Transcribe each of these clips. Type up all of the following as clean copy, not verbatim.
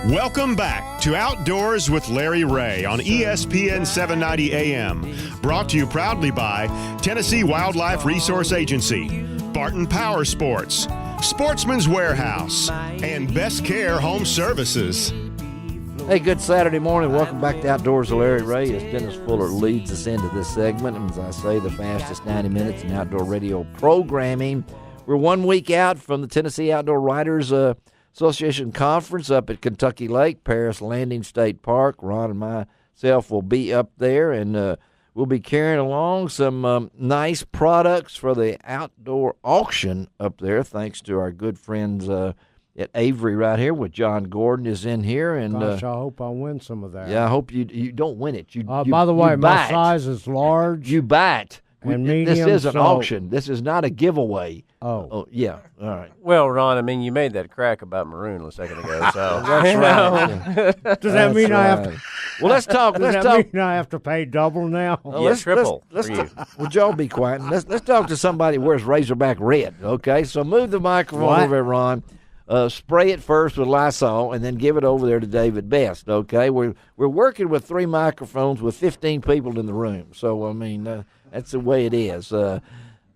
Welcome back to Outdoors with Larry Ray on ESPN 790 AM. Brought to you proudly by Tennessee Wildlife Resource Agency, Barton Power Sports, Sportsman's Warehouse, and Best Care Home Services. Hey, good Saturday morning. Welcome back to Outdoors with Larry Ray as Dennis Fuller leads us into this segment. And as I say, the fastest 90 minutes in outdoor radio programming. We're 1 week out from the Tennessee Outdoor Writers Association Conference up at Kentucky Lake, Paris Landing State Park. Ron and myself will be up there, and we'll be carrying along some nice products for the outdoor auction up there, thanks to our good friends at Avery right here with John Gordon is in here. And gosh, I hope I win some of that. Yeah, I hope you don't win it. By the way, my size is large. You bite. And medium, this is an auction. This is not a giveaway. Oh, yeah. All right. Well, Ron, I mean, you made that crack about maroon a second ago, so that's right. Does that mean I have to? Well, let's talk. Does that mean I have to pay double now? Yeah, triple. Would y'all be quiet? Let's talk to somebody who wears Razorback red. Okay, so move the microphone over there, Ron. Spray it first with Lysol, and then give it over there to David Best. Okay, we're working with 3 microphones with 15 people in the room. So I mean, that's the way it is.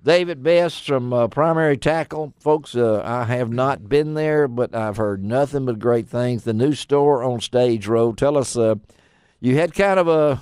David Best from Primary Tackle, folks. I have not been there, but I've heard nothing but great things. The new store on Stage Road. Tell us, you had kind of a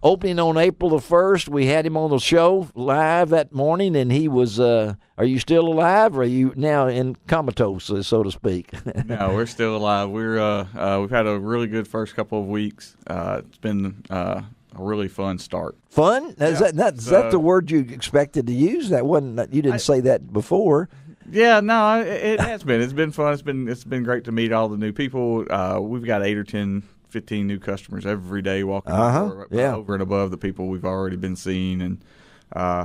opening on April the 1st. We had him on the show live that morning, and he was, are you still alive, or are you now in comatose, so to speak? No, we're still alive. We've had a really good first couple of weeks. It's been a really fun start. Fun? Is that the word you expected to use? That wasn't. You didn't say that before. Yeah, no, it has been. It's been fun. It's been great to meet all the new people. We've got 8 or 10, 15 new customers every day walking over and above the people we've already been seeing, and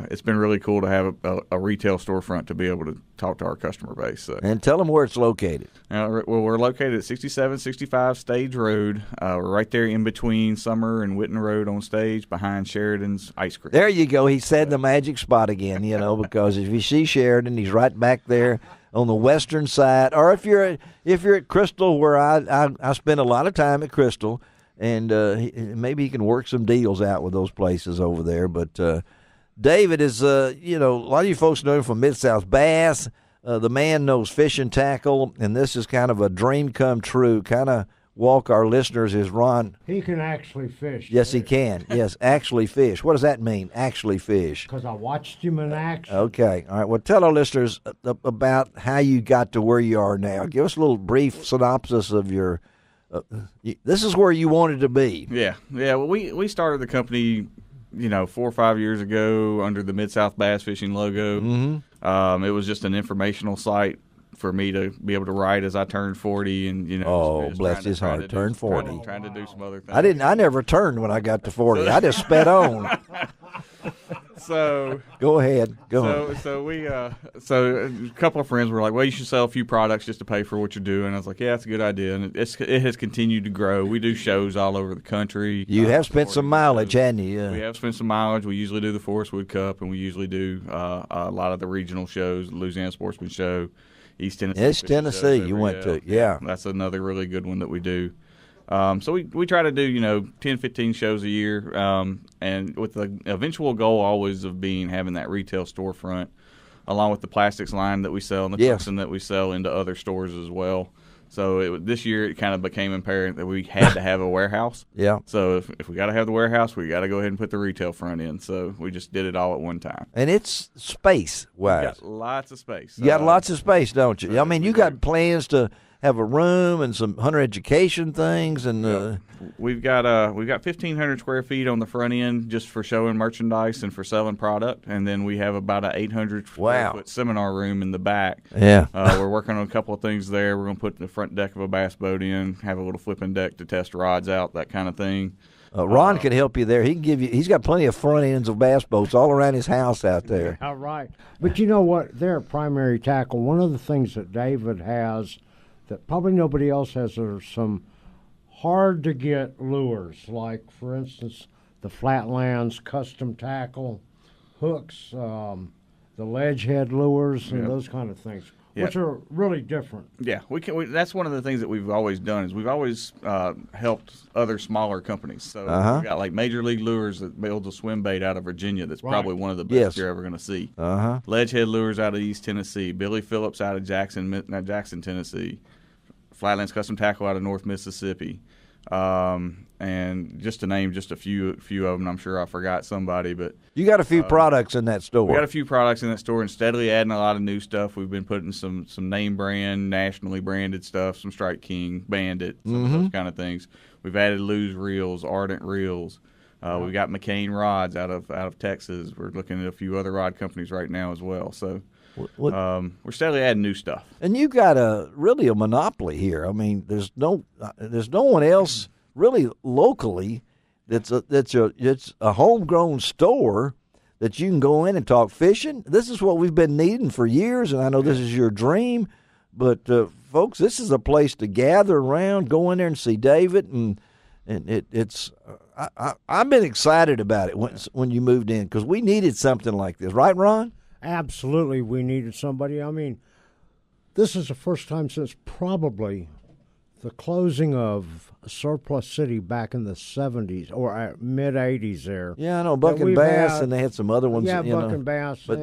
it's been really cool to have a retail storefront to be able to talk to our customer base. So. And tell them where it's located. Well, we're located at 6765 Stage Road. We're right there in between Summer and Witten Road on Stage, behind Sheridan's Ice Cream. There you go. He said the magic spot again, because if you see Sheridan, he's right back there on the western side. Or if you're at Crystal, where I spend a lot of time at Crystal, and maybe he can work some deals out with those places over there. But David is, a lot of you folks know him from Mid-South Bass. The man knows fish and tackle, and this is kind of a dream come true. Kind of walk our listeners is Ron. He can actually fish. Yes, he can. Yes, actually fish. What does that mean, actually fish? Because I watched him in action. Okay. All right. Well, tell our listeners about how you got to where you are now. Give us a little brief synopsis of your this is where you wanted to be. Yeah. Well, we started the company 4 or 5 years ago under the Mid-South Bass Fishing logo. Mm-hmm. It was just an informational site for me to be able to write as I turned 40, and just bless his heart, turned 40. Trying to do some other things. I never turned when I got to 40. I just sped on. So go ahead. So a couple of friends were like, "Well, you should sell a few products just to pay for what you're doing." I was like, "Yeah, that's a good idea," and it has continued to grow. We do shows all over the country. You have spent some mileage, hadn't you? We have spent some mileage. We usually do the Forest Wood Cup, and we usually do a lot of the regional shows, Louisiana Sportsman Show, East Tennessee. East Tennessee, you went to, yeah. That's another really good one that we do. So we try to do 10, 15 shows a year, and with the eventual goal always of having that retail storefront, along with the plastics line that we sell and the tungsten that we sell into other stores as well. So this year it kind of became apparent that we had to have a warehouse. Yeah. So if we got to have the warehouse, we got to go ahead and put the retail front in. So we just did it all at one time. And it's space-wise. You got lots of space. You got lots of space, don't you? I mean, you got plans to have a room and some hunter education things, and we've got 1,500 square feet on the front end just for showing merchandise and for selling product, and then we have about an 800 square foot seminar room in the back. Yeah, we're working on a couple of things there. We're going to put the front deck of a bass boat in, have a little flipping deck to test rods out, that kind of thing. Ron can help you there. He can give you. He's got plenty of front ends of bass boats all around his house out there. All right, but you know what? They're Primary Tackle. One of the things that David has that probably nobody else has are some hard-to-get lures, like, for instance, the Flatlands custom tackle hooks, the ledge head lures and Yeah. those kind of things, Yeah. which are really different. Yeah, that's one of the things that we've always done is we've always helped other smaller companies. So we've got like Major League Lures that builds a swim bait out of Virginia. That's Right. probably one of the best Yes. you're ever going to see. Uh-huh. Ledgehead Lures out of East Tennessee. Billy Phillips out of Jackson, Tennessee. Flatlands Custom Tackle out of North Mississippi. And just to name just a few of them, I'm sure I forgot somebody, but You got a few products in that store. we got a few products in that store and steadily adding a lot of new stuff. We've been putting some name brand, nationally branded stuff, some Strike King, Bandit, some of those kind of things. We've added Lew's reels, Ardent reels. We've got McCain rods out of Texas. We're looking at a few other rod companies right now as well. So we're steadily adding new stuff. And you got really a monopoly here. I mean, there's no one else really locally it's a homegrown store that you can go in and talk fishing. This is what we've been needing for years, and I know this is your dream. But folks, this is a place to gather around, go in there and see David, and it's. I've been excited about it when you moved in because we needed something like this, right, Ron? Absolutely, we needed somebody. I mean, this is the first time since probably the closing of Surplus City back in the 70s or mid 80s there. Yeah, I know Buck and Bass, and they had some other ones. Yeah, you Buck know. and Bass. But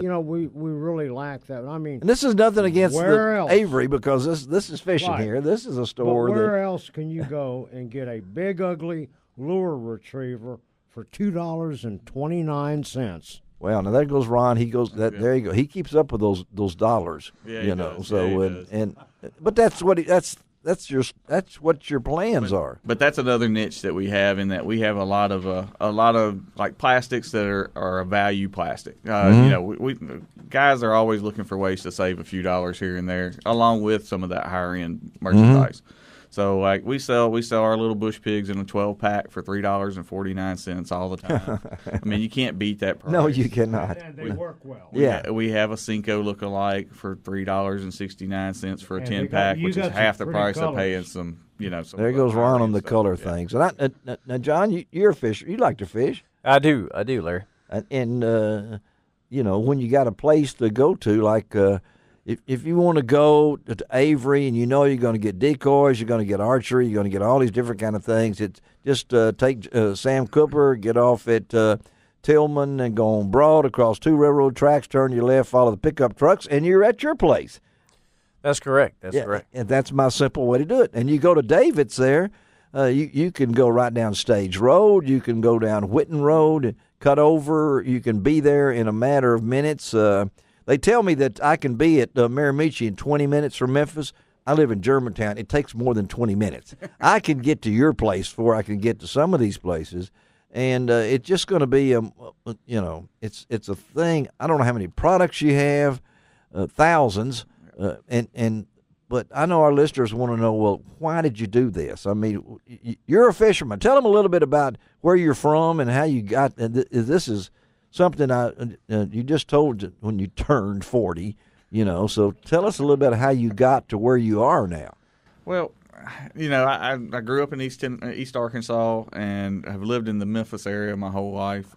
you know, we really lack that. I mean, and this is nothing against where else? Avery because this is fishing Right. here. This is a but store where that else can you go and get a big ugly lure retriever for $2.29? well, now there goes Ron. He goes there you go. He keeps up with those dollars. Yeah, you he know. does. So Yeah, he does. but that's what that's what your plans are. But that's another niche that we have in that we have a lot of like plastics that are a value plastic. You know, we guys are always looking for ways to save a few dollars here and there, along with some of that higher end merchandise. So like we sell our little bush pigs in a 12-pack for $3.49 all the time. I mean, you can't beat that price. No, you cannot. And they work well. Yeah. We have a Cinco look-alike for $3.69 for a And 10-pack, you which got is half some the pretty price of paying colors. some some There of goes Ron higher-end on the stuff. color Yeah. things. And now, John, you're a fisher. You like to fish, I do, Larry. and you know when you got a place to go to, like if you want to go to Avery and you know you're going to get decoys, you're going to get archery, you're going to get all these different kind of things. It's just take Sam Cooper, get off at Tillman, and go on Broad across 2 railroad tracks, turn your left, follow the pickup trucks, and you're at your place. That's correct. That's correct. And that's my simple way to do it. And you go to David's there, you can go right down Stage Road, you can go down Whitten Road, and cut over. You can be there in a matter of minutes. They tell me that I can be at Miramichi in 20 minutes from Memphis. I live in Germantown. It takes more than 20 minutes. I can get to your place before I can get to some of these places. And it's just going to be, it's a thing. I don't know how many products you have, thousands. But I know our listeners want to know, well, why did you do this? I mean, you're a fisherman. Tell them a little bit about where you're from and how you got. This is something you just told when you turned 40. So tell us a little bit how you got to where you are now. Well, I grew up in East Arkansas and have lived in the Memphis area my whole life.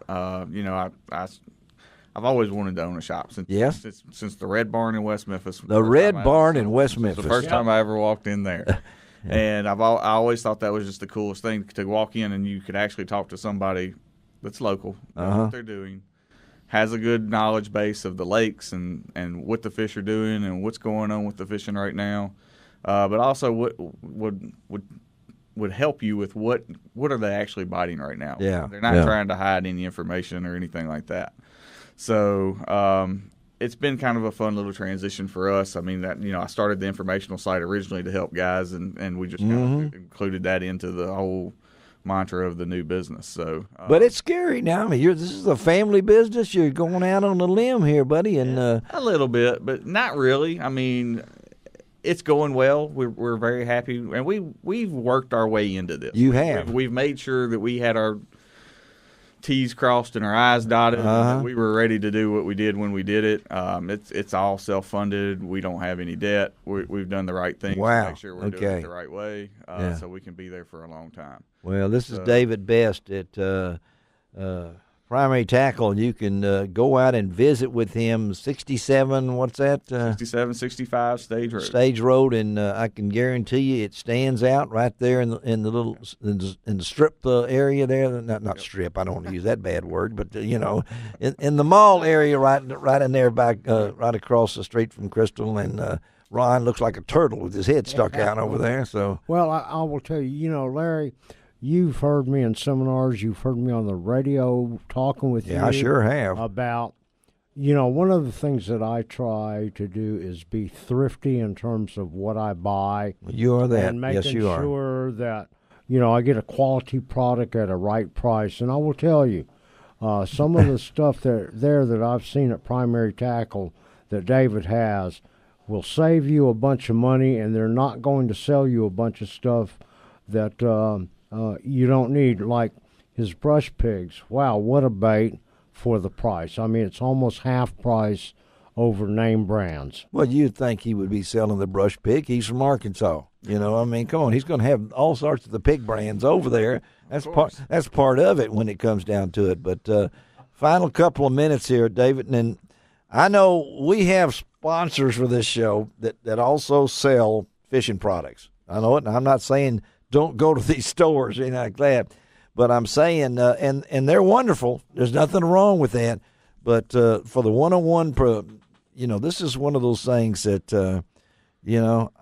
I've always wanted to own a shop since the Red Barn in West Memphis. The Red Barn in West Memphis. The first time I ever walked in there. And I always thought that was just the coolest thing to walk in and you could actually talk to somebody that's local, knows what they're doing, has a good knowledge base of the lakes and what the fish are doing and what's going on with the fishing right now. But also what would help you with what are they actually biting right now. Yeah. They're not trying to hide any information or anything like that. So it's been kind of a fun little transition for us. I mean, I started the informational site originally to help guys, and we just kind of included that into the whole mantra of the new business. So, but it's scary now. I mean, this is a family business. You're going out on a limb here, buddy, and a little bit, but not really. I mean, it's going well. We're very happy, and we've worked our way into this. You have. We've made sure that we had our T's crossed and our I's dotted. And that we were ready to do what we did when we did it. It's all self-funded. We don't have any debt. We've done the right thing to make sure we're doing it the right way, so we can be there for a long time. Well, this is David Best at Primary Tackle. You can go out and visit with him. 67, what's that? 67, 65 Stage Road. Stage Road, and I can guarantee you it stands out right there in the little in the strip area there. Not strip. I don't want to use that bad word, but in the mall area, right in there, right across the street from Crystal. And Ron looks like a turtle with his head stuck out over there. So well, I will tell you, Larry. You've heard me in seminars. You've heard me on the radio talking with you. Yeah, I sure have. About, one of the things that I try to do is be thrifty in terms of what I buy. You are that. And making yes, you are. sure that, I get a quality product at a right price. And I will tell you, some of the stuff that I've seen at Primary Tackle that David has will save you a bunch of money, and they're not going to sell you a bunch of stuff that you don't need, like his brush pigs. Wow, what a bait for the price. I mean, it's almost half price over name brands. Well, you'd think he would be selling the brush pig. He's from Arkansas. Come on. He's going to have all sorts of the pig brands over there. That's part of it when it comes down to it. But final couple of minutes here, David. And I know we have sponsors for this show that also sell fishing products. I know it, and I'm not saying don't go to these stores, anything like that. But I'm saying, and they're wonderful. There's nothing wrong with that. But for the one-on-one, this is one of those things that,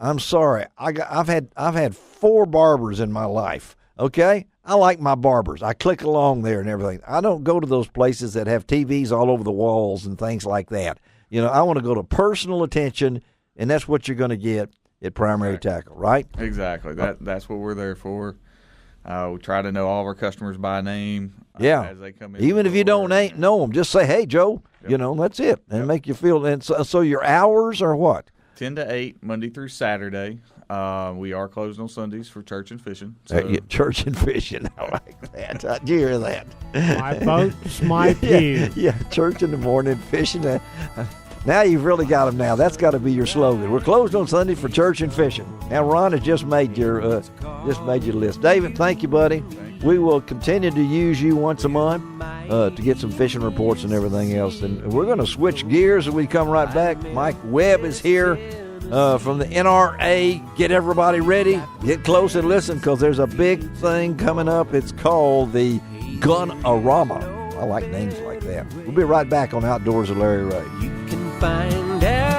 I'm sorry. I've had 4 barbers in my life. Okay, I like my barbers. I click along there and everything. I don't go to those places that have TVs all over the walls and things like that. I want to go to personal attention, and that's what you're going to get at Primary Tackle, right? Exactly. That's what we're there for. We try to know all of our customers by name. As they come in. Even if you don't know them, just say, "Hey, Joe," that's it, and make you feel. And so your hours are what? 10 to 8, Monday through Saturday. We are closed on Sundays for church and fishing. So. Church and fishing. I like that. Did you hear that? My boat's my pew. Yeah, church in the morning, fishing. Now you've really got them now. That's got to be your slogan. We're closed on Sunday for church and fishing. Now Ron has just made your list. David, thank you, buddy. We will continue to use you once a month to get some fishing reports and everything else. And we're going to switch gears when we come right back. Mike Webb is here from the NRA. Get everybody ready. Get close and listen, because there's a big thing coming up. It's called the Gun-A-Rama. I like names like that. We'll be right back on Outdoors with Larry Ray. You can find out